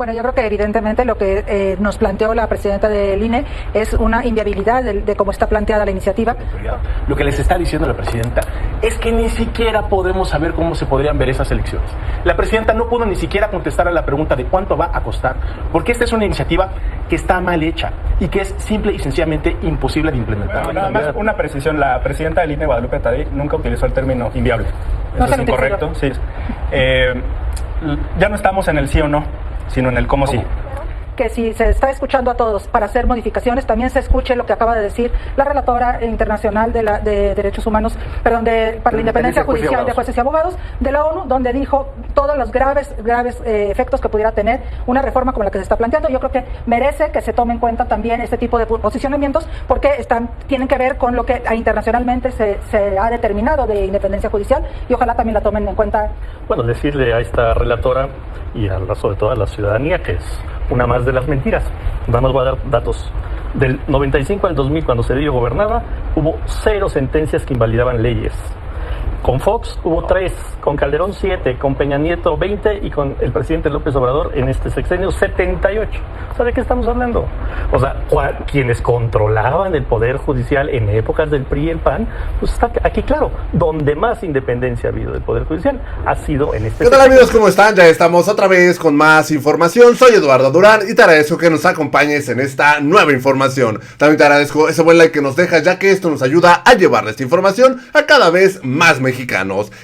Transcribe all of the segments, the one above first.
Bueno, yo creo que evidentemente lo que nos planteó la presidenta del INE es una inviabilidad de cómo está planteada la iniciativa. Lo que les está diciendo la presidenta es que ni siquiera podemos saber cómo se podrían ver esas elecciones. La presidenta no pudo ni siquiera contestar a la pregunta de cuánto va a costar, porque esta es una iniciativa que está mal hecha y que es simple y sencillamente imposible de implementar. Bueno, nada más una precisión, la presidenta del INE, Guadalupe Tadei, nunca utilizó el término inviable. No Eso es incorrecto, sí. Ya no estamos en el sí o no, sino en el cómo sí. Que si se está escuchando a todos para hacer modificaciones, también se escuche lo que acaba de decir la relatora internacional de derechos humanos, perdón, para la independencia judicial de jueces y abogados de la ONU, donde dijo todos los graves efectos que pudiera tener una reforma como la que se está planteando. Yo creo que merece que se tome en cuenta también este tipo de posicionamientos, porque tienen que ver con lo que internacionalmente se ha determinado de independencia judicial, y ojalá también la tomen en cuenta. Bueno, decirle a esta relatora y al resto de toda la ciudadanía que es una más de las mentiras. Vamos a dar datos. Del 95 al 2000, cuando Cedillo gobernaba, hubo 0 sentencias que invalidaban leyes. Con Fox hubo 3, con Calderón 7, con Peña Nieto 20 y con el presidente López Obrador en este sexenio 78. O sea, ¿de qué estamos hablando? O sea, quienes controlaban el Poder Judicial en épocas del PRI y el PAN, pues está aquí claro, donde más independencia ha habido del Poder Judicial ha sido en este ¿Qué tal, amigos? ¿Cómo están? Ya estamos otra vez con más información. Soy Eduardo Durán y te agradezco que nos acompañes en esta nueva información. También te agradezco ese buen like que nos dejas, ya que esto nos ayuda a llevar esta información a cada vez más mexicanos.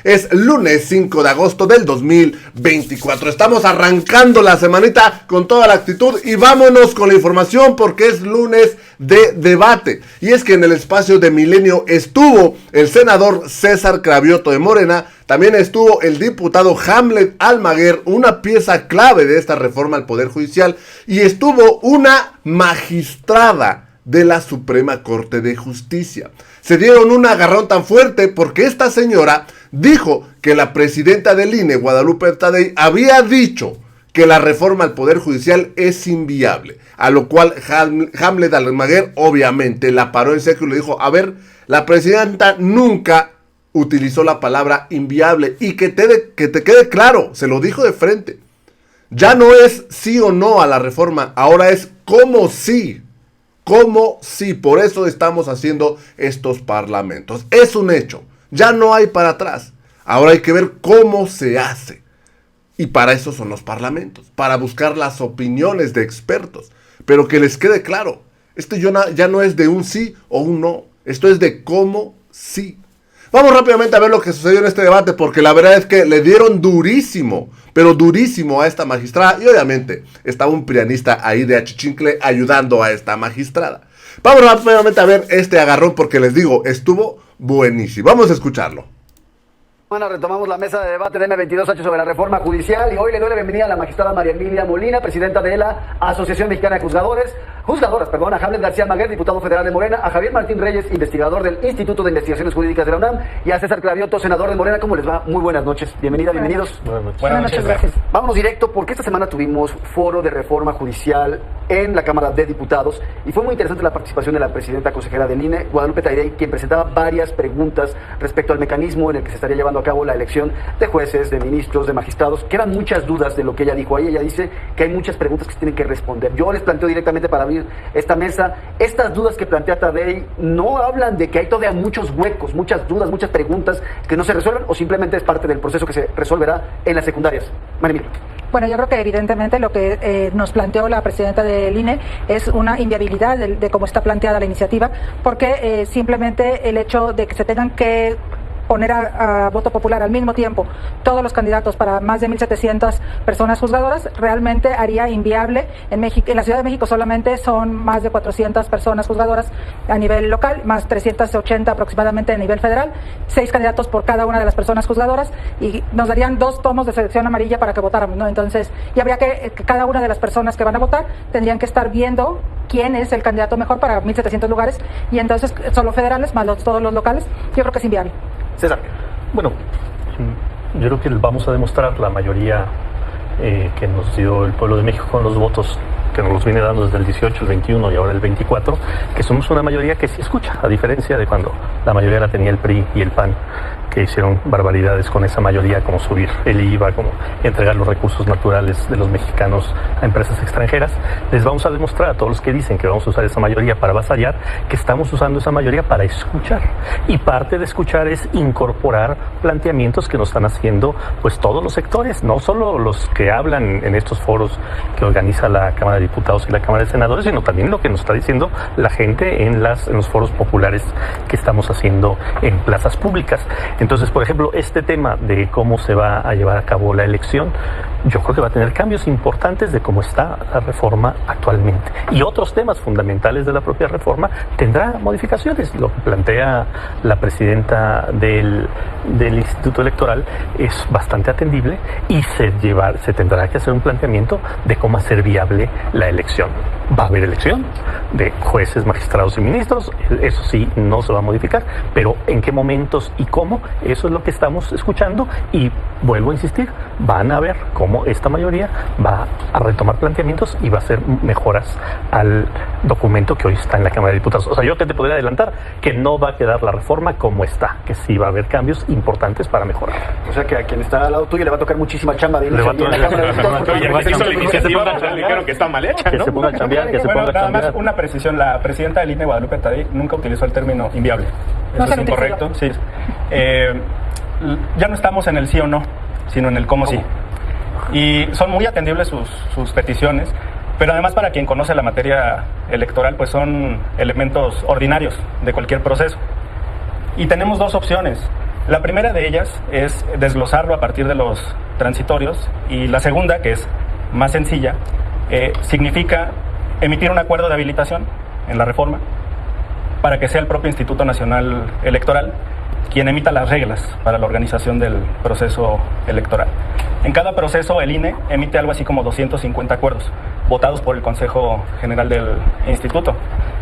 Es lunes 5 de agosto del 2024. Estamos arrancando la semanita con toda la actitud y vámonos con la información porque es lunes de debate. Y es que en el espacio de Milenio estuvo el senador César Cravioto de Morena, también estuvo el diputado Hamlet Almaguer, una pieza clave de esta reforma al Poder Judicial, y estuvo una magistrada de la Suprema Corte de Justicia. Se dieron un agarrón tan fuerte porque esta señora dijo que la presidenta del INE, Guadalupe Tadei, había dicho que la reforma al Poder Judicial es inviable, a lo cual Hamlet Almaguer obviamente la paró en seco y le dijo: a ver, la presidenta nunca utilizó la palabra inviable, y que te quede claro, se lo dijo de frente. Ya no es sí o no a la reforma, ahora es cómo sí. ¿Cómo sí? Por eso estamos haciendo estos parlamentos. Es un hecho. Ya no hay para atrás. Ahora hay que ver cómo se hace. Y para eso son los parlamentos. Para buscar las opiniones de expertos. Pero que les quede claro. Esto ya no es de un sí o un no. Esto es de cómo sí. Vamos rápidamente a ver lo que sucedió en este debate, porque la verdad es que le dieron durísimo, pero durísimo a esta magistrada, y obviamente estaba un prianista ahí de achichincle ayudando a esta magistrada. Vamos rápidamente a ver este agarrón, porque les digo, estuvo buenísimo. Vamos a escucharlo. Bueno, retomamos la mesa de debate de M22H sobre la reforma judicial, y hoy le doy la bienvenida a la magistrada María Emilia Molina, presidenta de la Asociación Mexicana de Juzgadoras, a Hamlet García Almaguer, diputado federal de Morena, a Javier Martín Reyes, investigador del Instituto de Investigaciones Jurídicas de la UNAM, y a César Cravioto, senador de Morena. ¿Cómo les va? Muy buenas noches. Bienvenida, bienvenidos. Buenas noches, gracias. Vámonos directo, porque esta semana tuvimos foro de reforma judicial en la Cámara de Diputados, y fue muy interesante la participación de la presidenta consejera del INE, Guadalupe Tadei, quien presentaba varias preguntas respecto al mecanismo en el que se estaría llevando a cabo la elección de jueces, de ministros, de magistrados. Quedan muchas dudas de lo que ella dijo ahí. Ella dice que hay muchas preguntas que se tienen que responder. Yo les planteo directamente para abrir esta mesa, estas dudas que plantea Tadei no hablan de que hay todavía muchos huecos, muchas dudas, muchas preguntas que no se resuelven, o simplemente es parte del proceso que se resolverá en las secundarias. María Emilia. Bueno, yo creo que evidentemente lo que nos planteó la presidenta del INE es una inviabilidad de cómo está planteada la iniciativa, porque simplemente el hecho de que se tengan que poner a voto popular al mismo tiempo todos los candidatos para más de 1,700 personas juzgadoras realmente haría inviable. En México, en la Ciudad de México solamente son más de 400 personas juzgadoras a nivel local, más 380 aproximadamente a nivel federal, 6 candidatos por cada una de las personas juzgadoras, y nos darían 2 tomos de selección amarilla para que votáramos, ¿no? Entonces, y habría que cada una de las personas que van a votar tendrían que estar viendo quién es el candidato mejor para 1,700 lugares, y entonces solo federales más todos los locales. Yo creo que es inviable. César. Bueno, yo creo que vamos a demostrar la mayoría que nos dio el pueblo de México con los votos que nos los viene dando desde el 18, el 21 y ahora el 24, que somos una mayoría que sí escucha, a diferencia de cuando la mayoría la tenía el PRI y el PAN, que hicieron barbaridades con esa mayoría, como subir el IVA, como entregar los recursos naturales de los mexicanos a empresas extranjeras, les vamos a demostrar a todos los que dicen que vamos a usar esa mayoría para avasallar, que estamos usando esa mayoría para escuchar. Y parte de escuchar es incorporar planteamientos que nos están haciendo pues todos los sectores, no solo los que hablan en estos foros que organiza la Cámara de Diputados y la Cámara de Senadores, sino también lo que nos está diciendo la gente en los foros populares que estamos haciendo en plazas públicas. Entonces, por ejemplo, este tema de cómo se va a llevar a cabo la elección, yo creo que va a tener cambios importantes de cómo está la reforma actualmente. Y otros temas fundamentales de la propia reforma tendrá modificaciones. Lo que plantea la presidenta del Instituto Electoral es bastante atendible y se tendrá que hacer un planteamiento de cómo hacer viable la elección. Va a haber elección de jueces, magistrados y ministros, eso sí, no se va a modificar, pero en qué momentos y cómo, eso es lo que estamos escuchando y vuelvo a insistir, van a ver cómo esta mayoría va a retomar planteamientos y va a hacer mejoras al documento que hoy está en la Cámara de Diputados. O sea, yo que te podría adelantar que no va a quedar la reforma como está, que sí va a haber cambios importantes para mejorar. O sea, que a quien está al lado tuyo le va a tocar muchísima chamba de Le va a inicio en la Cámara de Diputados, porque Oye, ya hizo la que iniciativa, le dijeron que está mal hecha, Que ¿no? se ponga a cambiar, que se Bueno, ponga a nada más cambiar. una precisión. La presidenta del INE, Guadalupe Tadei, nunca utilizó el término inviable. No Eso se es lo incorrecto. Sí. Ya no estamos en el sí o no, sino en el cómo sí. Y son muy atendibles sus peticiones, pero además para quien conoce la materia electoral, pues son elementos ordinarios de cualquier proceso. Y tenemos dos opciones. La primera de ellas es desglosarlo a partir de los transitorios y la segunda, que es más sencilla, significa emitir un acuerdo de habilitación en la reforma para que sea el propio Instituto Nacional Electoral quien emita las reglas para la organización del proceso electoral. En cada proceso el INE emite algo así como 250 acuerdos votados por el Consejo General del Instituto,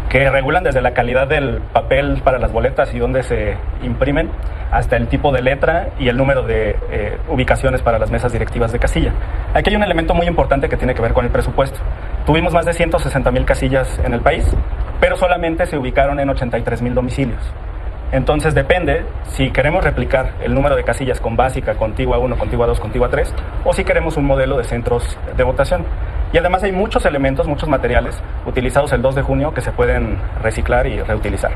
que regulan desde la calidad del papel para las boletas y dónde se imprimen, hasta el tipo de letra y el número de ubicaciones para las mesas directivas de casilla. Aquí hay un elemento muy importante que tiene que ver con el presupuesto. Tuvimos más de 160,000 casillas en el país, pero solamente se ubicaron en 83,000 domicilios. Entonces depende si queremos replicar el número de casillas con básica, contigua 1, contigua 2, contigua 3, o si queremos un modelo de centros de votación. Y además hay muchos elementos, muchos materiales utilizados el 2 de junio que se pueden reciclar y reutilizar.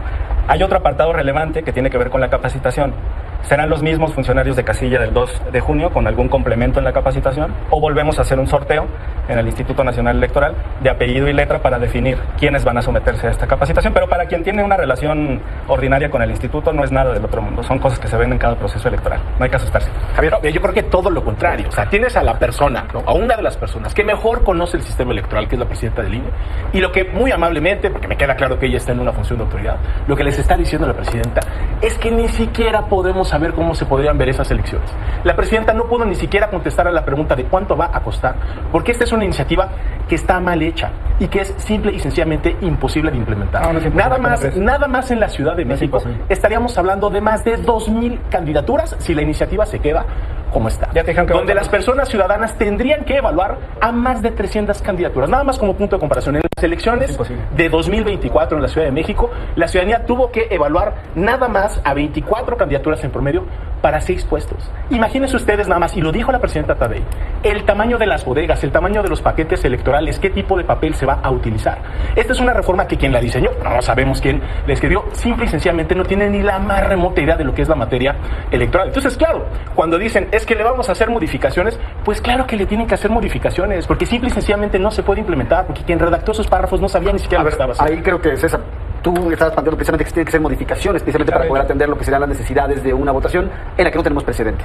Hay otro apartado relevante que tiene que ver con la capacitación. ¿Serán los mismos funcionarios de casilla del 2 de junio con algún complemento en la capacitación? ¿O volvemos a hacer un sorteo en el Instituto Nacional Electoral de apellido y letra para definir quiénes van a someterse a esta capacitación? Pero para quien tiene una relación ordinaria con el instituto no es nada del otro mundo. Son cosas que se ven en cada proceso electoral. No hay que asustarse. Javier, yo creo que todo lo contrario. O sea, tienes a la persona, ¿no? A una de las personas que mejor conoce el sistema electoral, que es la presidenta del INE, y lo que muy amablemente, porque me queda claro que ella está en una función de autoridad, lo que les está diciendo la presidenta es que ni siquiera podemos saber cómo se podrían ver esas elecciones. La presidenta no pudo ni siquiera contestar a la pregunta de cuánto va a costar, porque esta es una iniciativa que está mal hecha y que es simple y sencillamente imposible de implementar. Nada más en la Ciudad de México estaríamos hablando de más de 2,000 candidaturas si la iniciativa se queda como está. Ya te dijeron que donde las personas ciudadanas tendrían que evaluar a más de 300 candidaturas. Nada más como punto de comparación. En las elecciones de 2024 en la Ciudad de México, la ciudadanía tuvo que evaluar nada más a 24 candidaturas en promedio para 6 puestos. Imagínense ustedes nada más, y lo dijo la presidenta Tadei, el tamaño de las bodegas, el tamaño de los paquetes electorales, qué tipo de papel se va a utilizar. Esta es una reforma que quien la diseñó, no sabemos quién la escribió, simple y sencillamente no tiene ni la más remota idea de lo que es la materia electoral. Entonces, claro, cuando dicen es que le vamos a hacer modificaciones, pues claro que le tienen que hacer modificaciones, porque simple y sencillamente no se puede implementar, porque quien redactó esos párrafos no sabía ni siquiera lo que estaba haciendo. Ahí creo que César, tú estabas planteando precisamente que tienen que ser modificaciones, precisamente para poder atender lo que serán las necesidades de una votación en la que no tenemos precedente.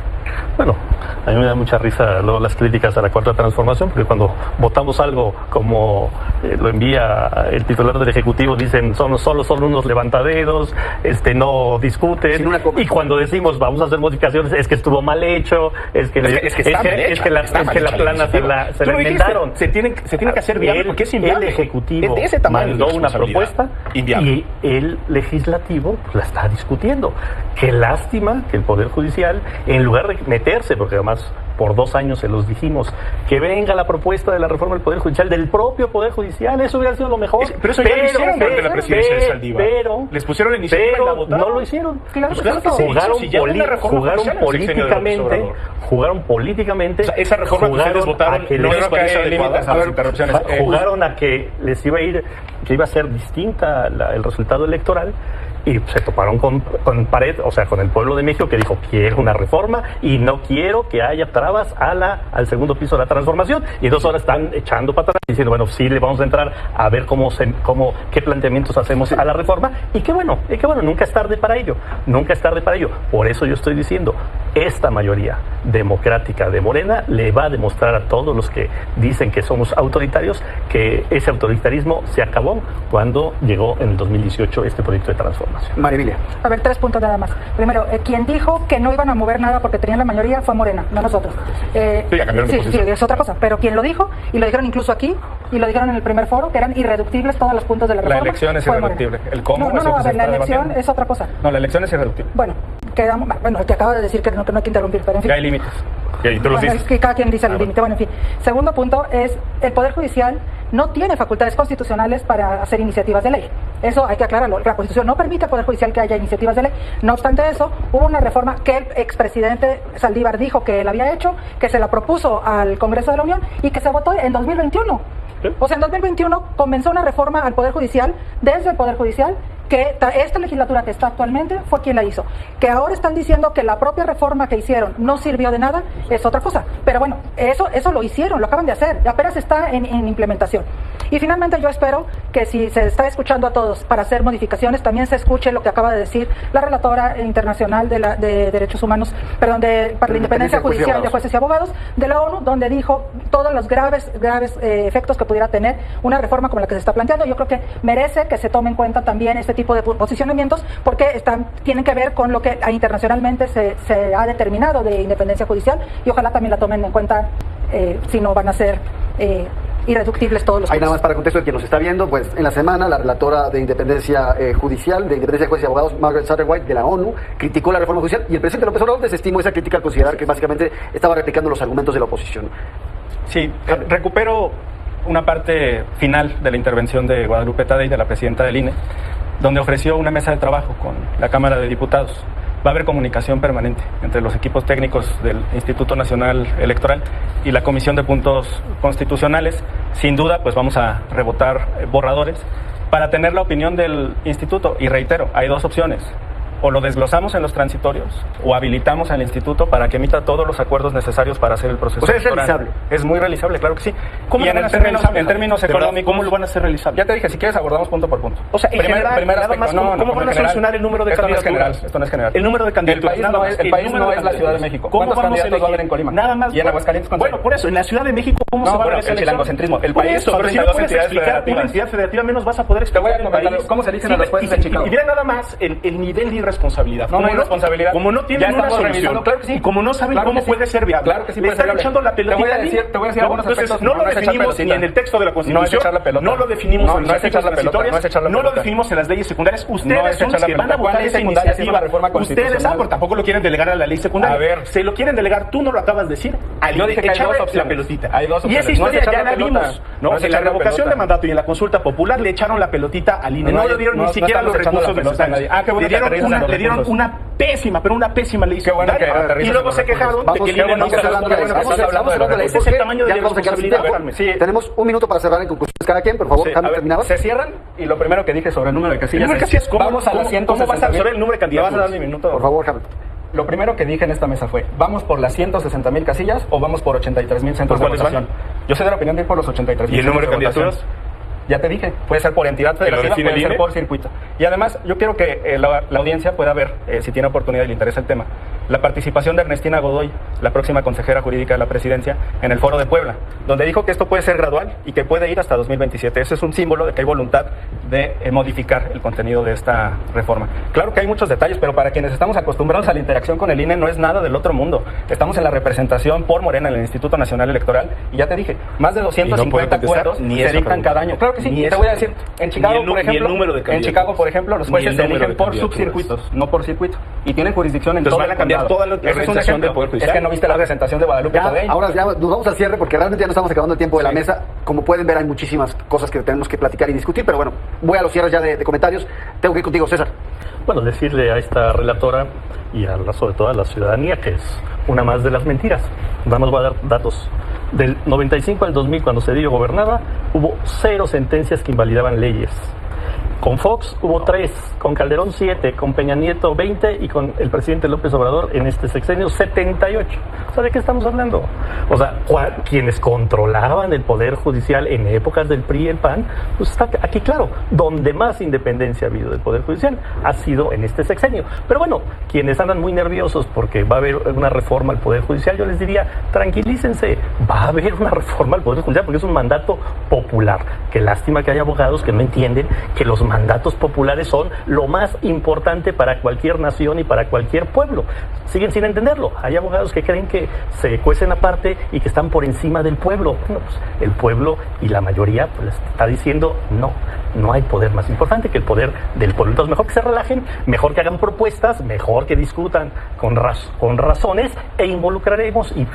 Bueno, a mí me da mucha risa luego las críticas a la Cuarta Transformación, porque cuando votamos algo como lo envía el titular del Ejecutivo, dicen son unos levantaderos, no discuten, y cuando decimos vamos a hacer modificaciones, es que estuvo mal hecho, es que la plana se la inventaron. Se tiene que hacer viable porque es inviable. El Ejecutivo de ese tamaño mandó una propuesta y el Legislativo la está discutiendo. Qué lástima que el Poder Judicial, en lugar de meterse, porque además por 2 años se los dijimos, que venga la propuesta de la reforma del Poder Judicial, del propio Poder Judicial, eso hubiera sido lo mejor. Pero eso ya lo hicieron durante la presidencia de Saldívar. Les pusieron la iniciativa y la votaron. No lo hicieron. Claro, Pues claro que se hizo, si ya hubo una reforma judicial en el sexenio de López Obrador. Jugaron políticamente. O sea, esa reforma que ustedes votaron a que no les- les parece límites a adecuada. las interrupciones. jugaron a que les iba a ir, que iba a ser distinta el resultado electoral, y se toparon con pared, o sea, con el pueblo de México, que dijo: quiero una reforma y no quiero que haya trabas al segundo piso de la transformación. Y entonces ahora están echando para atrás diciendo: bueno, sí, le vamos a entrar a ver qué planteamientos hacemos a la reforma. Y qué bueno, nunca es tarde para ello, nunca es tarde para ello. Por eso yo estoy diciendo, esta mayoría democrática de Morena le va a demostrar a todos los que dicen que somos autoritarios que ese autoritarismo se acabó cuando llegó en el 2018 este proyecto de transformación. María Emilia. A ver, 3 puntos nada más. Primero, quien dijo que no iban a mover nada porque tenían la mayoría fue Morena, no nosotros. Sí, ya cambiaron de sí, posición. es otra cosa. Pero quien lo dijo, y lo dijeron incluso aquí, y lo dijeron en el primer foro, que eran irreductibles todos los puntos de la reforma. La elección es fue Morena. irreductible. El cómo No, es lo que a se ver, la está elección debatiendo. es otra cosa. No, la elección es irreductible. Bueno, el que acaba de decir que no hay que interrumpir, pero en fin. Ya hay límites. Y tú los Bueno, dices. es que cada quien dice el límite. Bueno, en fin. Segundo punto es, el Poder Judicial no tiene facultades constitucionales para hacer iniciativas de ley. Eso hay que aclararlo. La Constitución no permite al Poder Judicial que haya iniciativas de ley. No obstante eso, hubo una reforma que el expresidente Saldívar dijo que él había hecho, que se la propuso al Congreso de la Unión y que se votó en 2021. O sea, en 2021 comenzó una reforma al Poder Judicial, desde el Poder Judicial, que esta legislatura que está actualmente fue quien la hizo. Que ahora están diciendo que la propia reforma que hicieron no sirvió de nada, es otra cosa. Pero bueno, eso lo hicieron, lo acaban de hacer, apenas está en implementación. Y finalmente yo espero que si se está escuchando a todos para hacer modificaciones, también se escuche lo que acaba de decir la relatora internacional de derechos humanos, perdón, para la independencia judicial de jueces y abogados de la ONU, donde dijo todos los graves efectos que pudiera tener una reforma como la que se está planteando. Yo creo que merece que se tome en cuenta también este tipo de posicionamientos, porque tienen que ver con lo que internacionalmente se ha determinado de independencia judicial, y ojalá también la tomen en cuenta, si no van a ser irreductibles todos los Hay puntos. nada más para contexto de quien nos está viendo, pues en la semana la relatora de independencia judicial, de independencia de jueces y abogados, Margaret Satterwhite, de la ONU, criticó la reforma judicial, y el presidente López Obrador desestimó esa crítica al considerar que básicamente estaba replicando los argumentos de la oposición. Sí, recupero una parte final de la intervención de Guadalupe Tadei, de la presidenta del INE, donde ofreció una mesa de trabajo con la Cámara de Diputados. Va a haber comunicación permanente entre los equipos técnicos del Instituto Nacional Electoral y la Comisión de Puntos Constitucionales. Sin duda, pues vamos a rebotar borradores para tener la opinión del instituto. Y reitero, hay 2 opciones: o lo desglosamos en los transitorios, o habilitamos al instituto para que emita todos los acuerdos necesarios para hacer el proceso O sea, es electoral. realizable. Es muy realizable, claro que sí. ¿Cómo Y lo van a hacer términos, realizable? en términos De verdad, económicos, ¿cómo lo van a hacer realizable? Ya te dije, si quieres abordamos punto por punto. O sea, en general, nada aspecto, más, ¿cómo van a solucionar el número de esto no es candidaturas? general, esto no es general. El número de candidaturas. El país nada no más, es, el país número no de es la Ciudad de candidaturas. México. ¿Cómo ¿Cuántos vamos a candidatos va a haber elegir? en Colima? Nada más. Y en Aguascalientes, ¿cuántos? Bueno, por eso, en la Ciudad de México, ¿cómo No, se va a bueno, hacer el chilangocentrismo. El Por país eso, son pero si no 32 puedes entidades explicar una federativas. entidad federativa, menos vas a poder Te voy a explicar el comentar país. cómo se dicen las jueces de Chicago. Y mira nada más el nivel de irresponsabilidad. No, no hay responsabilidad. Como no Ya tienen una estamos solución. revisando, claro que sí. Y como no saben Claro cómo que sí. puede ser viable. Claro que sí le puede ser están viable. echando la pelotita. Te voy a al decir INE. algunos Entonces, aspectos. no lo No es echar definimos pelotita. ni en el texto de la Constitución. No es echar la pelota. No lo definimos No, en no los es echar la artículos pelota, no es echar la transitorios. No lo pelota. definimos en las leyes secundarias. No Ustedes es son echar los la que van a pelota. votar ¿Cuál esa secundaria es una iniciativa. reforma Ustedes, constitucional? porque tampoco lo quieren delegar a la ley secundaria. A ver. Se lo quieren delegar, tú no lo acabas de decir. Yo dije que hay Echarle 2 opciones. la pelotita. Hay 2 Y opciones. esa historia No es echar ya la la pelota. vimos. No No, es en la echar la revocación pelota. de mandato y en la consulta popular le echaron la pelotita al INE. No, No le dieron no, ni no siquiera los estamos echando recursos la pelota a nadie. necesarios. Ah, qué bueno Le que dieron aterrizas una- en los le dieron recursos. una pésima ley Qué bueno que secundaria. aterrizas Y en luego los se recursos. quejaron de Vamos, que el qué INE bueno no que se estás hablando de responsabilidad. eso. Estamos hablando de Ese es el tamaño de Ya la vamos a dejar responsabilidad. tiempo. Sí. Tenemos un minuto para cerrar en conclusiones cada quien, por favor. Sí, a Jaime, ver, ¿terminabas? se cierran y lo primero que dije sobre el número de casillas El número de casillas, ¿cómo- vamos a las cómo- 160,000. cómo vas a resolver el número de ¿Me vas a dar candidaturas? mi minuto? Por favor, Jaime. Lo primero que dije en esta mesa fue, ¿vamos por las 160,000 casillas o vamos por 83,000 centros de ¿Por cuáles votación? Yo soy de la opinión de ir por los 83,000 ¿Y el número de centros votación. candidaturas? Ya te dije, puede ser por entidad federativa, define puede el ser INE? por circuito. Y además, yo quiero que la audiencia pueda ver, si tiene oportunidad y le interesa el tema, la participación de Ernestina Godoy, la próxima consejera jurídica de la presidencia, en el Foro de Puebla, donde dijo que esto puede ser gradual y que puede ir hasta 2027. Ese es un símbolo de que hay voluntad de modificar el contenido de esta reforma. Claro que hay muchos detalles, pero para quienes estamos acostumbrados a la interacción con el INE no es nada del otro mundo. Estamos en la representación por Morena en el Instituto Nacional Electoral y ya te dije, más de 250 acuerdos se dictan cada año. Claro que sí, te voy a decir, en Chicago, por ejemplo, los jueces se eligen por subcircuitos, no por circuito, y tienen jurisdicción en todo el condado. Toda la representación del Poder Judicial. Es que no viste la presentación de Guadalupe Tadei. Ahora ya nos vamos al cierre porque realmente ya no estamos acabando el tiempo de la mesa. Como pueden ver, hay muchísimas cosas que tenemos que platicar y discutir, pero bueno, voy a los cierres ya de comentarios. Tengo que ir contigo, César. Bueno, decirle a esta relatora y sobre todo a la ciudadanía que es una más de las mentiras. Vamos a dar datos. Del 95 al 2000, cuando Cedillo gobernaba, hubo 0 sentencias que invalidaban leyes. Con Fox hubo 3, con Calderón 7, con Peña Nieto 20 y con el presidente López Obrador en este sexenio 78. O sea, ¿de qué estamos hablando? O sea, quienes controlaban el Poder Judicial en épocas del PRI y el PAN, pues está aquí claro, donde más independencia ha habido del Poder Judicial ha sido en este sexenio. Pero bueno, quienes andan muy nerviosos porque va a haber una reforma al Poder Judicial, yo les diría, tranquilícense, va a haber una reforma al Poder Judicial porque es un mandato popular. Qué lástima que hay abogados que no entienden que los mandatos populares son lo más importante para cualquier nación y para cualquier pueblo. Siguen sin entenderlo. Hay abogados que creen que se cuecen aparte y que están por encima del pueblo. Bueno, pues el pueblo y la mayoría pues, les está diciendo no hay poder más importante que el poder del pueblo. Entonces mejor que se relajen, mejor que hagan propuestas, mejor que discutan con razones e involucraremos y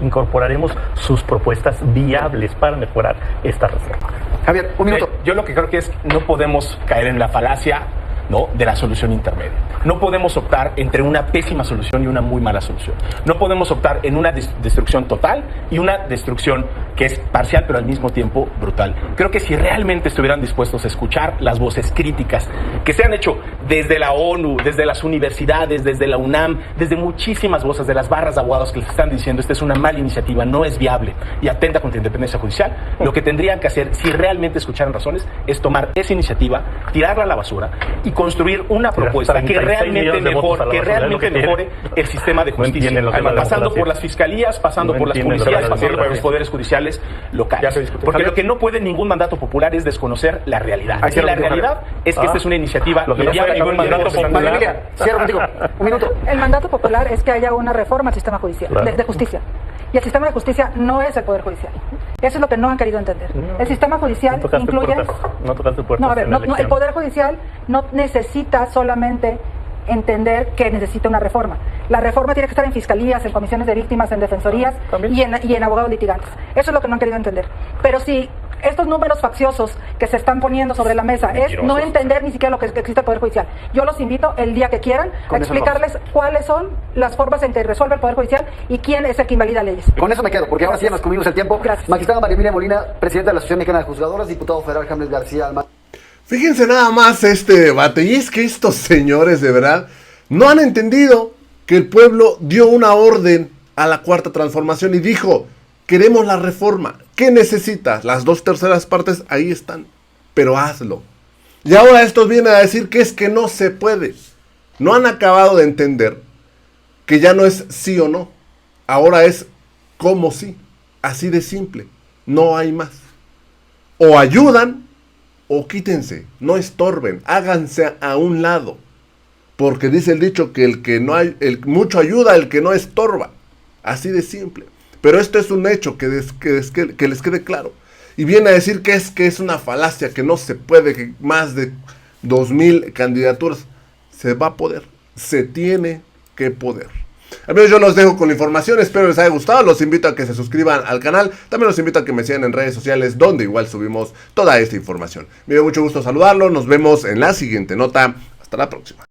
incorporaremos sus propuestas viables para mejorar esta reforma. Javier, un minuto. Yo lo que creo que es no podemos caer en la falacia, ¿no?, de la solución intermedia. No podemos optar entre una pésima solución y una muy mala solución. No podemos optar en una destrucción total y una destrucción que es parcial pero al mismo tiempo brutal. Creo que si realmente estuvieran dispuestos a escuchar las voces críticas que se han hecho desde la ONU, desde las universidades, desde la UNAM, desde muchísimas voces de las barras de abogados que les están diciendo esta es una mala iniciativa, no es viable y atenta contra la independencia judicial, lo que tendrían que hacer si realmente escucharan razones es tomar esa iniciativa, tirarla a la basura y construir una propuesta que realmente mejore el sistema de justicia, pasando por las fiscalías, pasando por las policías, pasando por los poderes judiciales locales. Porque lo que no puede ningún mandato popular es desconocer la realidad. Y la realidad es que esta es una iniciativa lo que no puede ningún mandato popular. Cierro contigo. Un minuto. El mandato popular es que haya una reforma al sistema judicial, de justicia. Y el sistema de justicia no es el Poder Judicial. Eso es lo que no han querido entender. El sistema judicial incluye... No tocaste puertas. No, a ver, el Poder Judicial no necesita solamente entender que necesita una reforma. La reforma tiene que estar en fiscalías, en comisiones de víctimas, en defensorías y en abogados litigantes. Eso es lo que no han querido entender. Pero si estos números facciosos que se están poniendo sobre la mesa es no entender ni siquiera lo que existe el Poder Judicial. Yo los invito el día que quieran a explicarles cuáles son las formas en que resuelve el Poder Judicial y quién es el que invalida leyes. Con eso me quedo, porque ahora sí ya nos cubrimos el tiempo. Gracias. Magistrada María Emilia Molina, presidenta de la Asociación Mexicana de Juzgadoras, diputado federal James García Alma. Fíjense nada más este debate, y es que estos señores de verdad no han entendido que el pueblo dio una orden a la Cuarta Transformación y dijo, queremos la reforma, ¿qué necesitas? Las 2/3 partes ahí están, pero hazlo. Y ahora estos vienen a decir que es que no se puede. No han acabado de entender que ya no es sí o no, ahora es como sí, así de simple, no hay más. O ayudan o quítense, no estorben, háganse a un lado. Porque dice el dicho que el mucho ayuda, el que no estorba. Así de simple. Pero esto es un hecho que les quede claro. Y viene a decir que es una falacia, que no se puede, que más de 2,000 candidaturas. Se va a poder, se tiene que poder. Amigos, yo los dejo con la información, espero les haya gustado, los invito a que se suscriban al canal, también los invito a que me sigan en redes sociales, donde igual subimos toda esta información. Me dio mucho gusto saludarlo, nos vemos en la siguiente nota, hasta la próxima.